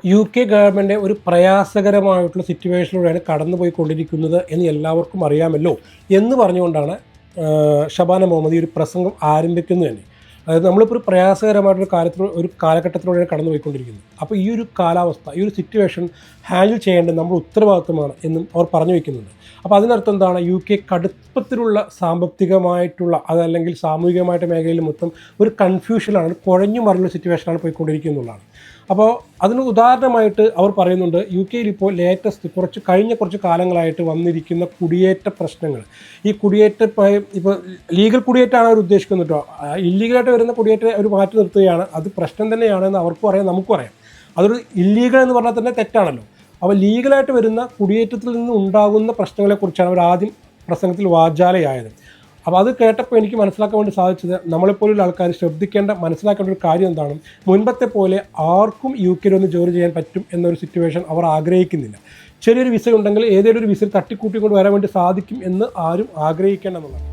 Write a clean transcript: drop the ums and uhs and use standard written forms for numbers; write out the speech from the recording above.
UK government ഒരു പ്രയാസകരമായിട്ടുള്ള സിറ്റുവേഷനിലൂടെയാണ് കടന്നുപോയിക്കൊണ്ടിരിക്കുന്നത് എന്ന് എല്ലാവർക്കും അറിയാമല്ലോ എന്ന് പറഞ്ഞുകൊണ്ടാണ് ഷബാന മുഹമ്മദി ഒരു പ്രസംഗം ആരംഭിക്കുന്നത് തന്നെ. അതായത് നമ്മളിപ്പോൾ ഒരു പ്രയാസകരമായിട്ടൊരു കാലഘട്ടത്തിലൂടെയാണ് കടന്നുപോയിക്കൊണ്ടിരിക്കുന്നത്. അപ്പോൾ ഈ ഒരു കാലാവസ്ഥ, ഈ ഒരു സിറ്റുവേഷൻ ഹാൻഡിൽ ചെയ്യേണ്ടത് നമ്മുടെ ഉത്തരവാദിത്വമാണ് എന്നും അവർ പറഞ്ഞു വയ്ക്കുന്നുണ്ട്. അപ്പോൾ അതിനർത്ഥം എന്താണ്? UK കടുപ്പത്തിലുള്ള സാമ്പത്തികമായിട്ടുള്ള അതല്ലെങ്കിൽ സാമൂഹികമായിട്ട് മേഖലയിൽ മൊത്തം ഒരു കൺഫ്യൂഷനാണ്, കുഴഞ്ഞു മറിഞ്ഞ സിറ്റുവേഷനാണ് പോയിക്കൊണ്ടിരിക്കുന്നതാണ്. അപ്പോൾ അതിന് ഉദാഹരണമായിട്ട് അവർ പറയുന്നുണ്ട്, UK ഇപ്പോൾ ലേറ്റസ്റ്റ് കുറച്ച് കാലങ്ങളായിട്ട് വന്നിരിക്കുന്ന കുടിയേറ്റ പ്രശ്നങ്ങൾ. ഈ കുടിയേറ്റ ഇപ്പോൾ ലീഗൽ കുടിയേറ്റമാണ് അവർ ഉദ്ദേശിക്കുന്നത് കേട്ടോ. ഇല്ലീഗലായിട്ട് വരുന്ന കുടിയേറ്റ അവർ മാറ്റി നിർത്തുകയാണ്. അത് പ്രശ്നം തന്നെയാണെന്ന് അവർക്കും അറിയാം, നമുക്കും അറിയാം. അതൊരു ഇല്ലീഗൽ എന്ന് പറഞ്ഞാൽ തന്നെ തെറ്റാണല്ലോ. അപ്പോൾ ലീഗലായിട്ട് വരുന്ന കുടിയേറ്റത്തിൽ നിന്ന് ഉണ്ടാകുന്ന പ്രശ്നങ്ങളെക്കുറിച്ചാണ് അവർ ആദ്യം പ്രസംഗത്തിൽ വാചാലയായത്. അപ്പോൾ അത് കേട്ടപ്പോൾ എനിക്ക് മനസ്സിലാക്കാൻ വേണ്ടി സാധിച്ചത്, നമ്മളെപ്പോലുള്ള ആൾക്കാർ മനസ്സിലാക്കേണ്ട ഒരു കാര്യം എന്താണ്, മുൻപത്തെ പോലെ ആർക്കും UK ഒന്ന് ജോലി ചെയ്യാൻ പറ്റും എന്നൊരു സിറ്റുവേഷൻ അവർ ആഗ്രഹിക്കുന്നില്ല. ചെറിയൊരു വിസ ഉണ്ടെങ്കിൽ ഏതെങ്കിലും ഒരു വിസയിൽ തട്ടിക്കൂട്ടിക്കൊണ്ട് വരാൻ വേണ്ടി സാധിക്കും എന്ന് ആരും ആഗ്രഹിക്കേണ്ടെന്നുള്ളത്.